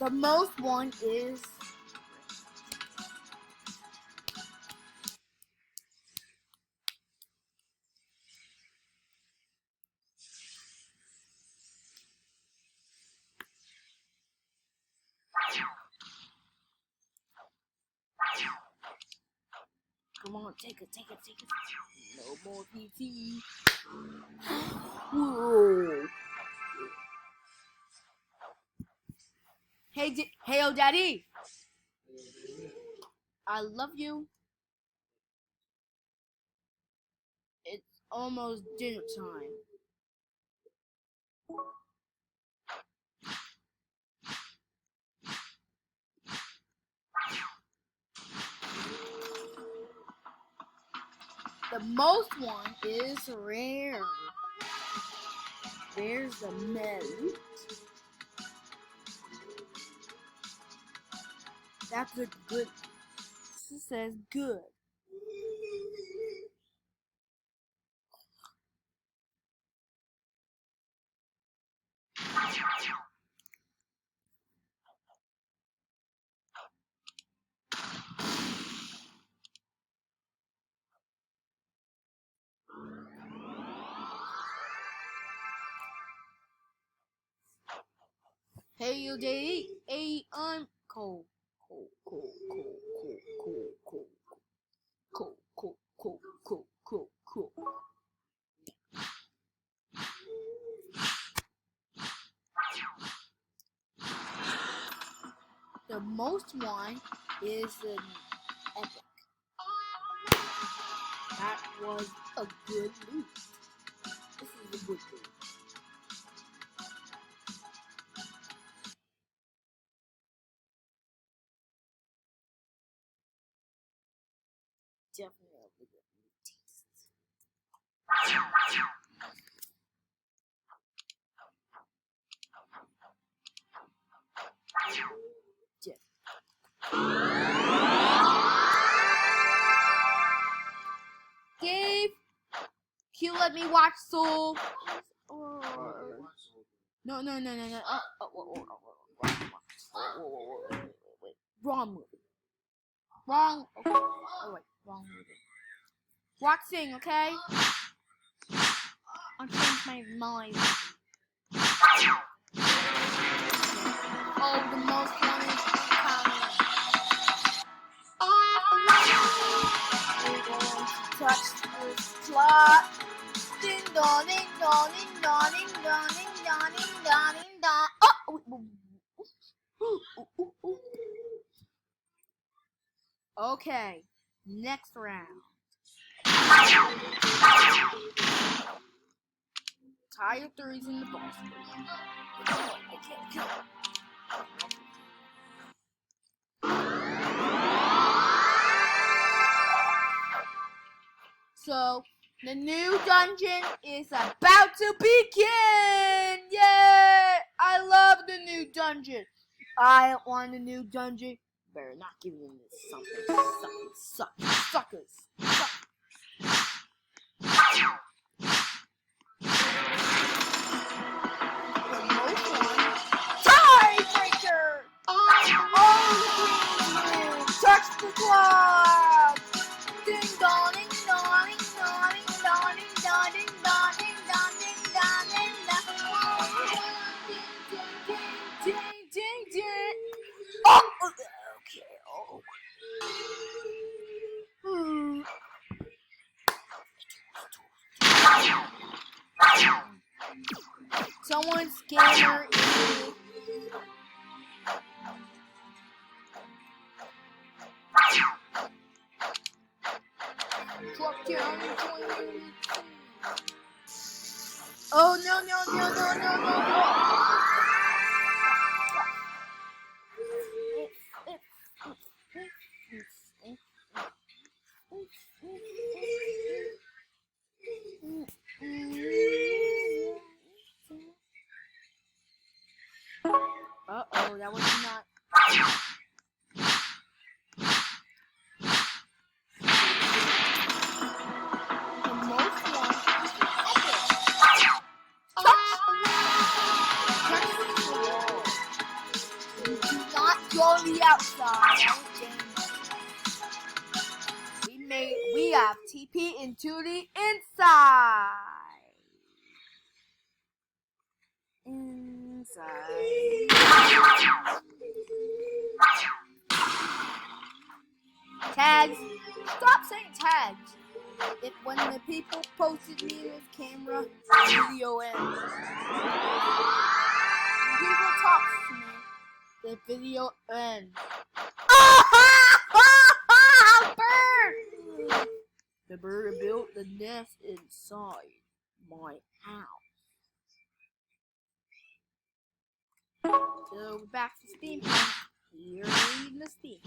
The most one is come on, take it. No more PT. Whoa. Hey, oh, Daddy. I love you. It's almost dinner time. The most one is rare. There's the most. That's a good. This says good. Hey, you Daddy. Hey, I'm cold. The most one is an epic. That was a good loot. This is a good loot. Definitely a good taste. Gabe, can you let me watch Soul? No. Wait. Wrong movie. Wrong. Okay. Oh wait, wrong movie. Watching, okay? I changed my mind. Oh, the most one is coming. We're going to touch the slot. Ding dong, ding dong, ding dong, ding dong, ding dong, ding dong, ding dong. Oh! Okay, next round. Tie your threes in the basket. So, the new dungeon is about to begin! Yay! I love the new dungeon. I want a new dungeon. Better not give me this something. Suckers. Tiebreaker! Oh, touch the clock! Ding dong, ding dong, ding dong, ding dong, ding dong, ding dong, ding dong, ding dong, ding dong. Ding. Oh, okay. Someone's scanner is... Drop down and join me. Oh, no. Uh-oh, that was not... The most one is epic. the outside. We have TP into the inside. Tags. Stop saying tags. If when the people posted me this camera, video ends. When people talk to me, the video ends. Bird! The bird built the nest inside my house. So back to Steam. Here in the Steam.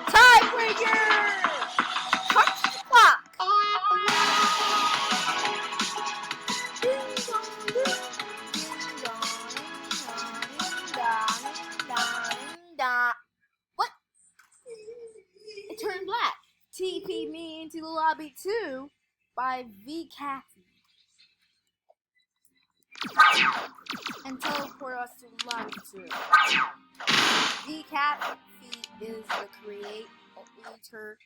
Tiebreaker! Touch the clock! Ding dong, ding dong, ding dong, ding dong. What? It turned black. TP me into the lobby 2 by V Cathy. And teleport us to the lobby 2. V Cathy is the creator on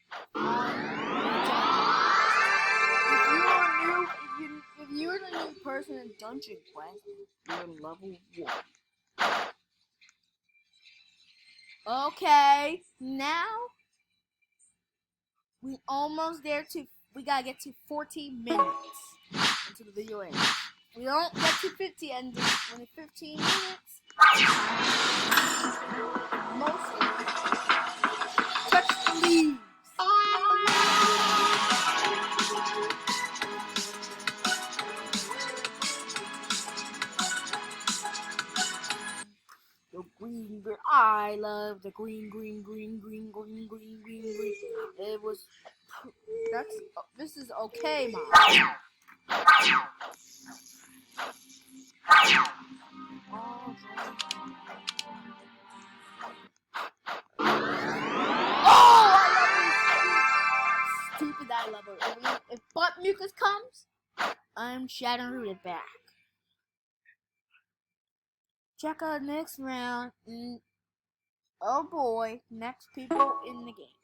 if you're the new person in Dungeon Quest, you're level 1. Okay, now we almost there to we gotta get to 40 minutes until the video ends. We don't get to 50 and only 15 minutes. Mostly touch the leaves. The green, green. I love the green, green, green, green, green, green, green, green. It was. This is okay, Mom. Stupid, I love her. If Butt Mucus comes, I'm shattering it back. Check out next round. Oh boy, next people in the game.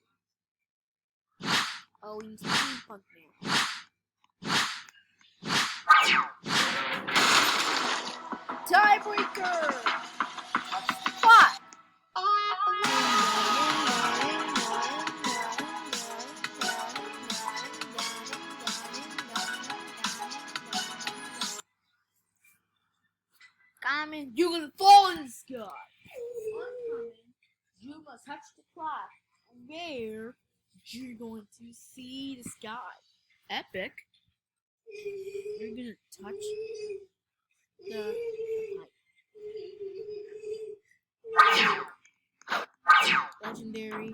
Oh, we need Steampunk now. Tiebreaker! Spot! Coming, you're gonna fall in the sky. I'm coming. You must touch the clock. There, you're going to see the sky. Epic. You're gonna touch the pipe. Legendary.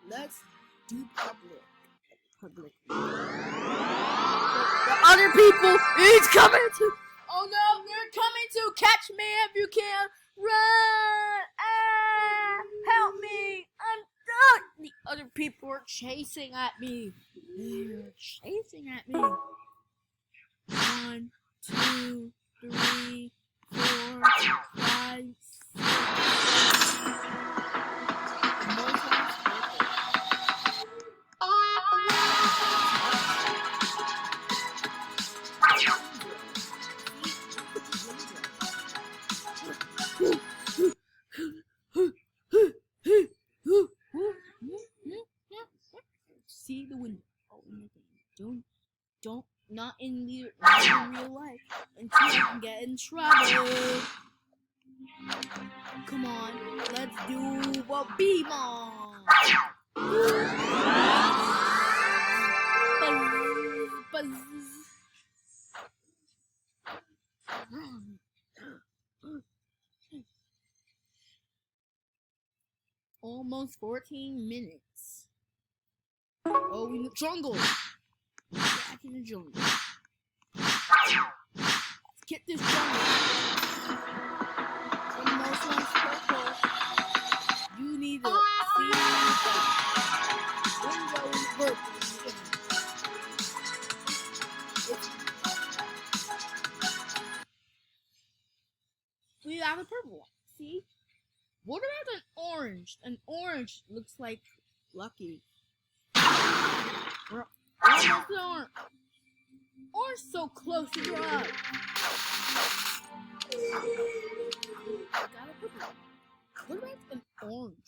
Let's do public. The other people is coming to. Oh no, they're coming to catch me if you can. Run! Ah! Help me! I'm stuck! The other people are chasing at me. They're chasing at me. 1, 2, 3, 4, 5, see the window. Oh, don't, not in real life until I can get in trouble. Come on, let's do a Beamon. Buzz. Almost 14 minutes. Oh, in the jungle. Back in the jungle. Let's get this jungle. From most ones purple. You need to see the window is purple. got the purple one. See? What about an orange? An orange looks like Lucky. We're almost to orange. Orange so close to us. Got a purple one. What about an orange?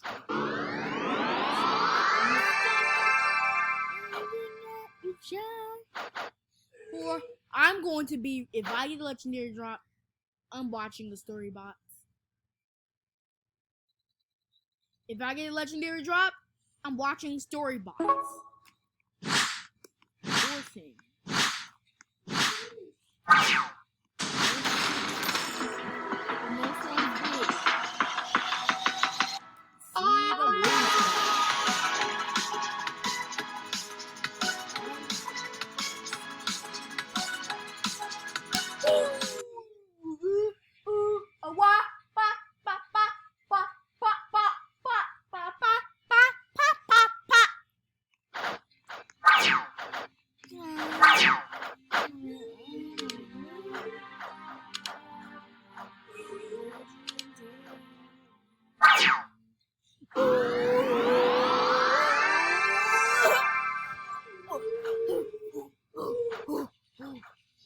Or I'm going to be, if I get a legendary drop, I'm watching the story bots. If I get a legendary drop, I'm watching story bots. Forcing.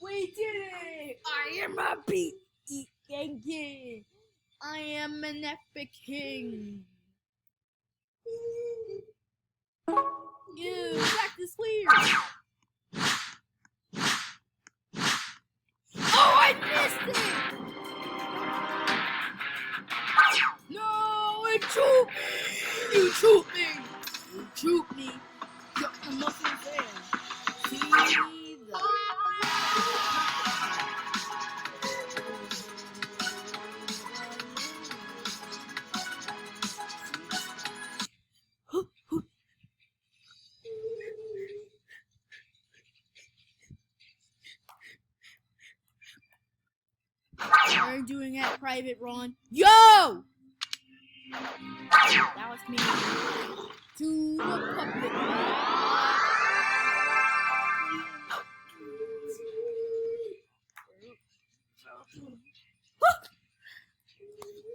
We did it! I am a beat king. I am an epic king. Ew, back to sleep. Oh, I missed it! No, it choked me! You choked me! You choked me! I'm not there. See the... Are you doing that, Private Ron? Yo! That was me. To the public.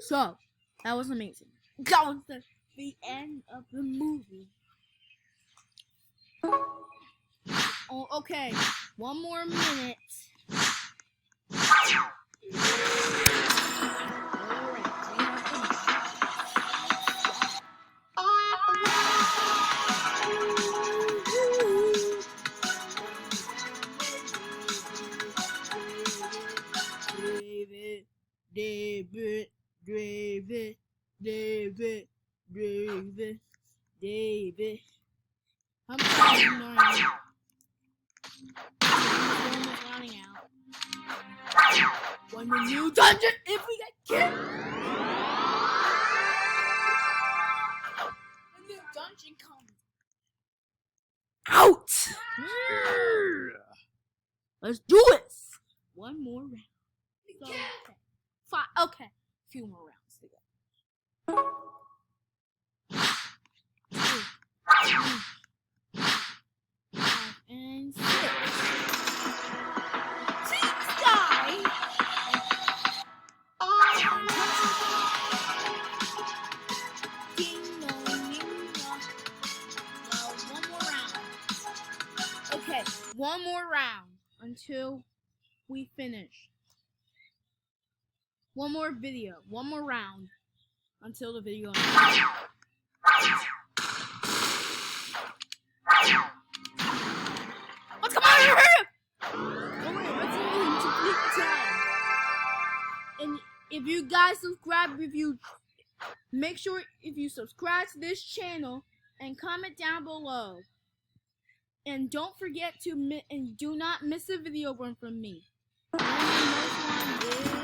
So, that was amazing. That was the end of the movie. Oh, okay. One more minute. David. I'm almost running out. When the new dungeon, if we get killed, the new dungeon comes out. Let's do this. One more round. So, okay. Okay, a few more rounds to go. 2, 3, 5, and 6. Okay, one more round until we finish. One more video, one more round until the video ends. Let's come on here! Let's complete the time. And if you guys subscribe, make sure if you subscribe to this channel and comment down below. And don't forget to do not miss a video one from me. And the next one is